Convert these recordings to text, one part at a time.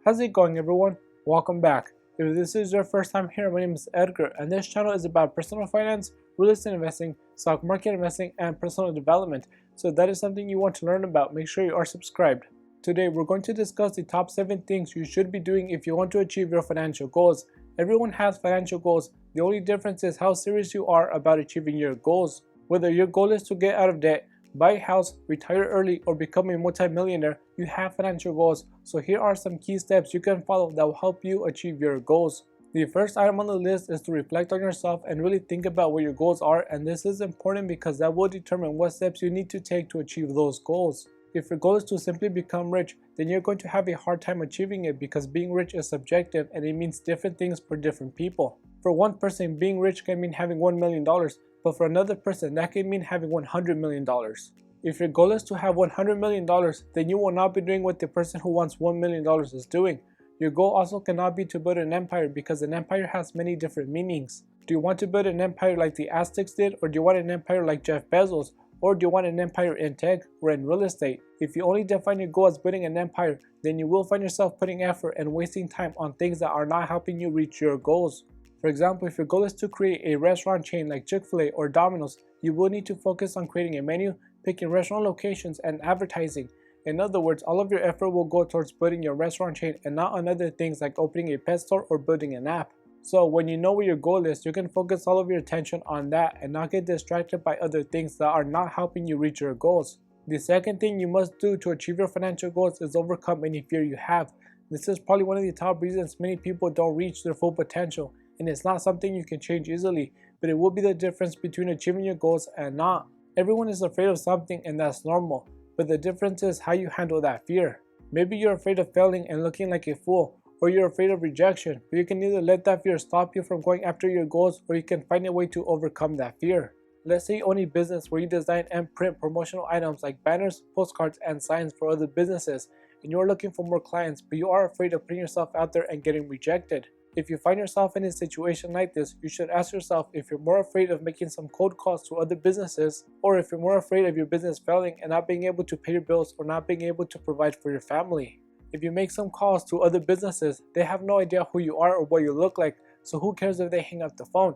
How's it going, everyone? Welcome back. If this is your first time here, my name is Edgar, and this channel is about personal finance, real estate investing, stock market investing, and personal development. So if that is something you want to learn about, make sure you are subscribed. Today, we're going to discuss the top 7 things you should be doing if you want to achieve your financial goals. Everyone has financial goals. The only difference is how serious you are about achieving your goals. Whether your goal is to get out of debt, buy a house, retire early, or become a multimillionaire, you have financial goals. So here are some key steps you can follow that will help you achieve your goals. The first item on the list is to reflect on yourself and really think about what your goals are, and this is important because that will determine what steps you need to take to achieve those goals. If your goal is to simply become rich, then you're going to have a hard time achieving it because being rich is subjective and it means different things for different people. For one person, being rich can mean having $1 million, but for another person, that can mean having $100 million. If your goal is to have $100 million, then you will not be doing what the person who wants $1 million is doing. Your goal also cannot be to build an empire because an empire has many different meanings. Do you want to build an empire like the Aztecs did, or do you want an empire like Jeff Bezos, or do you want an empire in tech or in real estate? If you only define your goal as building an empire, then you will find yourself putting effort and wasting time on things that are not helping you reach your goals. For example, if your goal is to create a restaurant chain like Chick-fil-A or Domino's, you will need to focus on creating a menu, picking restaurant locations, and advertising. In other words, all of your effort will go towards building your restaurant chain and not on other things like opening a pet store or building an app. So when you know what your goal is, you can focus all of your attention on that and not get distracted by other things that are not helping you reach your goals. The second thing you must do to achieve your financial goals is overcome any fear you have. This is probably one of the top reasons many people don't reach their full potential, and it's not something you can change easily, but it will be the difference between achieving your goals and not. Everyone is afraid of something, and that's normal, but the difference is how you handle that fear. Maybe you're afraid of failing and looking like a fool, or you're afraid of rejection, but you can either let that fear stop you from going after your goals, or you can find a way to overcome that fear. Let's say you own a business where you design and print promotional items like banners, postcards, and signs for other businesses, and you're looking for more clients, but you are afraid of putting yourself out there and getting rejected. If you find yourself in a situation like this, you should ask yourself if you're more afraid of making some cold calls to other businesses, or if you're more afraid of your business failing and not being able to pay your bills or not being able to provide for your family. If you make some calls to other businesses, they have no idea who you are or what you look like, so who cares if they hang up the phone?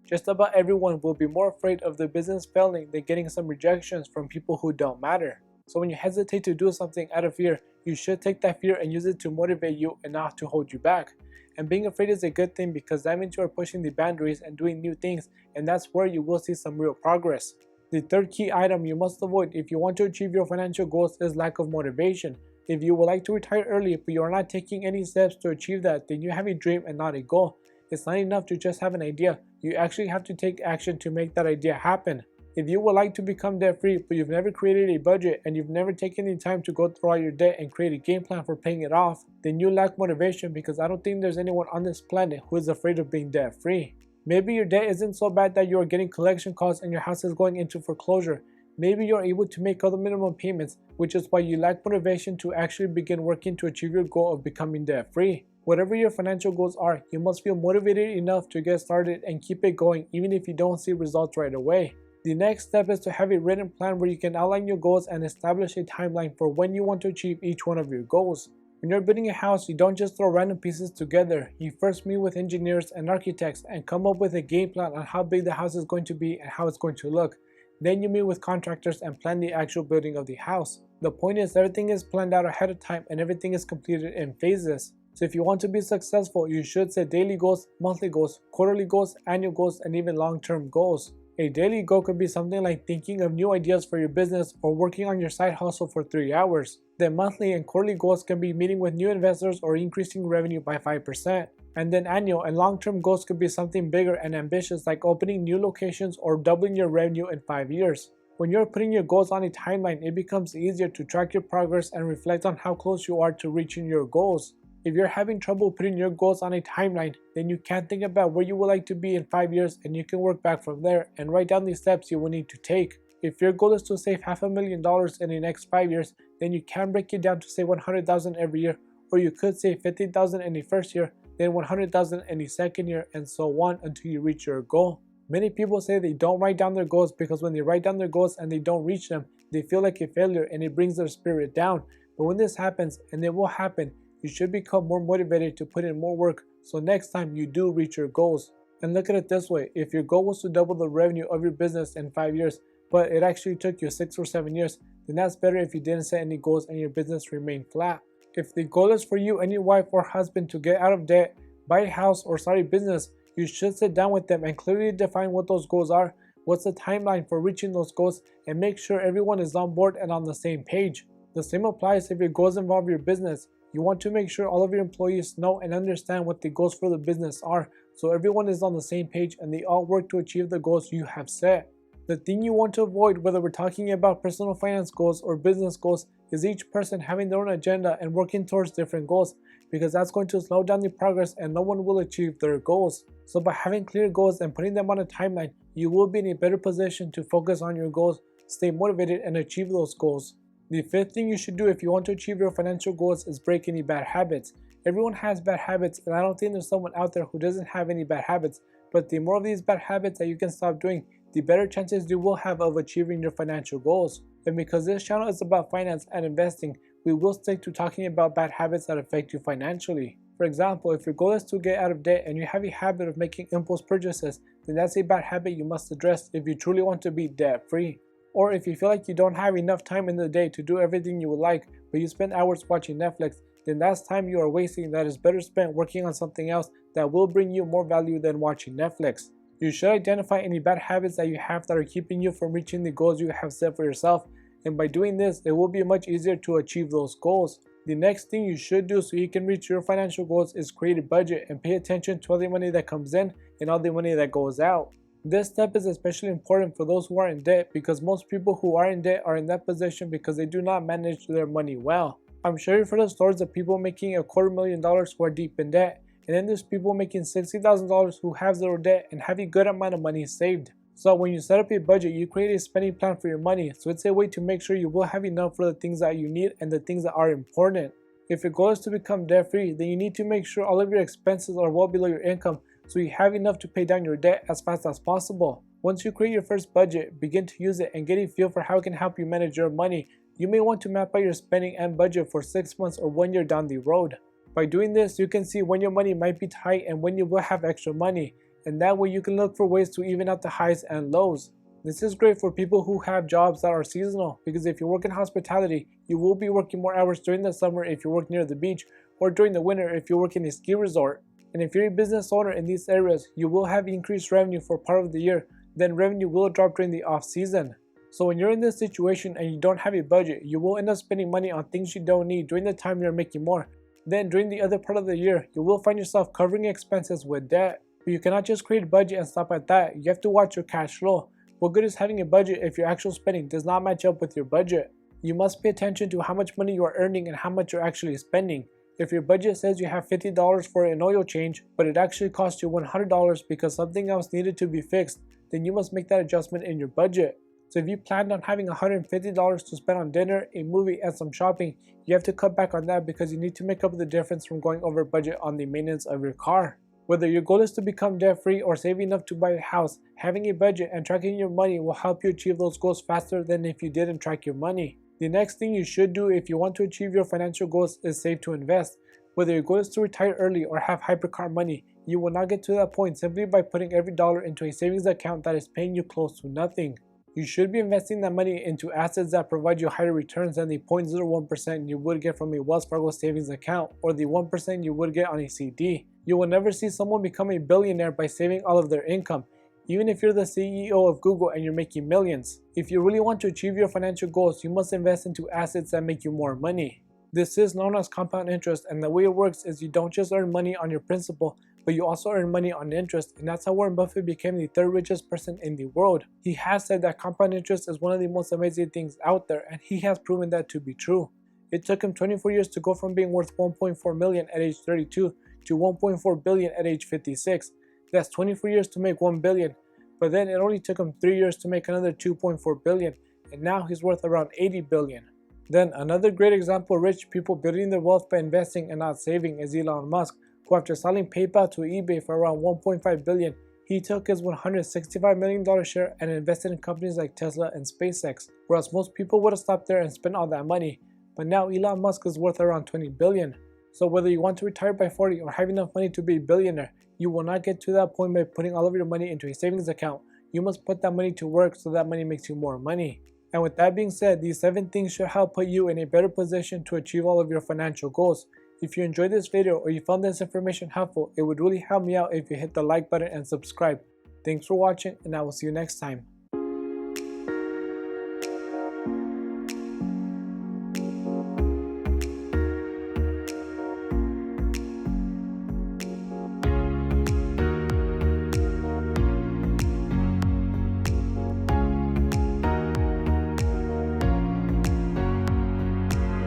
Just about everyone will be more afraid of their business failing than getting some rejections from people who don't matter. So when you hesitate to do something out of fear, you should take that fear and use it to motivate you and not to hold you back. And being afraid is a good thing because that means you are pushing the boundaries and doing new things, and that's where you will see some real progress. The third key item you must avoid if you want to achieve your financial goals is lack of motivation. If you would like to retire early but you are not taking any steps to achieve that, then you have a dream and not a goal. It's not enough to just have an idea, you actually have to take action to make that idea happen. If you would like to become debt-free but you've never created a budget and you've never taken the time to go through all your debt and create a game plan for paying it off, then you lack motivation because I don't think there's anyone on this planet who is afraid of being debt-free. Maybe your debt isn't so bad that you are getting collection calls and your house is going into foreclosure. Maybe you're able to make all the minimum payments, which is why you lack motivation to actually begin working to achieve your goal of becoming debt-free. Whatever your financial goals are, you must feel motivated enough to get started and keep it going even if you don't see results right away. The next step is to have a written plan where you can outline your goals and establish a timeline for when you want to achieve each one of your goals. When you're building a house, you don't just throw random pieces together. You first meet with engineers and architects and come up with a game plan on how big the house is going to be and how it's going to look. Then you meet with contractors and plan the actual building of the house. The point is everything is planned out ahead of time and everything is completed in phases. So if you want to be successful, you should set daily goals, monthly goals, quarterly goals, annual goals, and even long-term goals. A daily goal could be something like thinking of new ideas for your business or working on your side hustle for 3 hours. Then monthly and quarterly goals can be meeting with new investors or increasing revenue by 5%. And then annual and long-term goals could be something bigger and ambitious like opening new locations or doubling your revenue in 5 years. When you're putting your goals on a timeline, it becomes easier to track your progress and reflect on how close you are to reaching your goals. If you're having trouble putting your goals on a timeline, then you can think about where you would like to be in 5 years and you can work back from there and write down the steps you will need to take. If your goal is to save $500,000 in the next 5 years, then you can break it down to say $100,000 every year, or you could save $50,000 in the first year, then $100,000 in the second year, and so on until you reach your goal. Many people say they don't write down their goals because when they write down their goals and they don't reach them, they feel like a failure and it brings their spirit down. But when this happens, and it will happen, you should become more motivated to put in more work so next time you do reach your goals. And look at it this way, if your goal was to double the revenue of your business in 5 years, but it actually took you 6 or 7 years, then that's better if you didn't set any goals and your business remained flat. If the goal is for you and your wife or husband to get out of debt, buy a house, or start a business, you should sit down with them and clearly define what those goals are, what's the timeline for reaching those goals, and make sure everyone is on board and on the same page. The same applies if your goals involve your business. You want to make sure all of your employees know and understand what the goals for the business are, so everyone is on the same page and they all work to achieve the goals you have set. The thing you want to avoid, whether we're talking about personal finance goals or business goals, is each person having their own agenda and working towards different goals, because that's going to slow down the progress and no one will achieve their goals. So by having clear goals and putting them on a timeline, you will be in a better position to focus on your goals, stay motivated, and achieve those goals. The fifth thing you should do if you want to achieve your financial goals is break any bad habits. Everyone has bad habits, and I don't think there's someone out there who doesn't have any bad habits, but the more of these bad habits that you can stop doing, the better chances you will have of achieving your financial goals. And because this channel is about finance and investing, we will stick to talking about bad habits that affect you financially. For example, if your goal is to get out of debt and you have a habit of making impulse purchases, then that's a bad habit you must address if you truly want to be debt free. Or if you feel like you don't have enough time in the day to do everything you would like, but you spend hours watching Netflix, then that's time you are wasting that is better spent working on something else that will bring you more value than watching Netflix. You should identify any bad habits that you have that are keeping you from reaching the goals you have set for yourself, and by doing this, it will be much easier to achieve those goals. The next thing you should do so you can reach your financial goals is create a budget and pay attention to all the money that comes in and all the money that goes out. This step is especially important for those who are in debt, because most people who are in debt are in that position because they do not manage their money well. I'm sure you've heard of stories of people making $250,000 who are deep in debt, and then there's people making $60,000 who have zero debt and have a good amount of money saved. So when you set up a budget, you create a spending plan for your money, so it's a way to make sure you will have enough for the things that you need and the things that are important. If your goal is to become debt free, then you need to make sure all of your expenses are well below your income, so you have enough to pay down your debt as fast as possible. Once you create your first budget, begin to use it and get a feel for how it can help you manage your money. You may want to map out your spending and budget for 6 months or 1 year down the road. By doing this, you can see when your money might be tight and when you will have extra money, and that way you can look for ways to even out the highs and lows. This is great for people who have jobs that are seasonal, because if you work in hospitality, you will be working more hours during the summer if you work near the beach, or during the winter if you work in a ski resort. And if you're a business owner in these areas, you will have increased revenue for part of the year, then revenue will drop during the off season. So when you're in this situation and you don't have a budget, you will end up spending money on things you don't need during the time you're making more. Then during the other part of the year, you will find yourself covering expenses with debt. But you cannot just create a budget and stop at that. You have to watch your cash flow. What good is having a budget if your actual spending does not match up with your budget? You must pay attention to how much money you are earning and how much you're actually spending. If your budget says you have $50 for an oil change, but it actually costs you $100 because something else needed to be fixed, then you must make that adjustment in your budget. So if you planned on having $150 to spend on dinner, a movie, and some shopping, you have to cut back on that because you need to make up the difference from going over budget on the maintenance of your car. Whether your goal is to become debt-free or save enough to buy a house, having a budget and tracking your money will help you achieve those goals faster than if you didn't track your money. The next thing you should do if you want to achieve your financial goals is save to invest. Whether your goal is to retire early or have hypercar money, you will not get to that point simply by putting every dollar into a savings account that is paying you close to nothing. You should be investing that money into assets that provide you higher returns than the 0.01% you would get from a Wells Fargo savings account or the 1% you would get on a CD. You will never see someone become a billionaire by saving all of their income, even if you're the CEO of Google and you're making millions. If you really want to achieve your financial goals, you must invest into assets that make you more money. This is known as compound interest, and the way it works is you don't just earn money on your principal, but you also earn money on interest, and that's how Warren Buffett became the third richest person in the world. He has said that compound interest is one of the most amazing things out there, and he has proven that to be true. It took him 24 years to go from being worth 1.4 million at age 32 to 1.4 billion at age 56. That's 24 years to make 1 billion, but then it only took him 3 years to make another 2.4 billion, and now he's worth around 80 billion. Then another great example of rich people building their wealth by investing and not saving is Elon Musk, who after selling PayPal to eBay for around 1.5 billion, he took his $165 million share and invested in companies like Tesla and SpaceX, whereas most people would have stopped there and spent all that money. But now Elon Musk is worth around 20 billion. So whether you want to retire by 40 or have enough money to be a billionaire, you will not get to that point by putting all of your money into a savings account. You must put that money to work so that money makes you more money. And with that being said, these 7 things should help put you in a better position to achieve all of your financial goals. If you enjoyed this video or you found this information helpful, it would really help me out if you hit the like button and subscribe. Thanks for watching, and I will see you next time.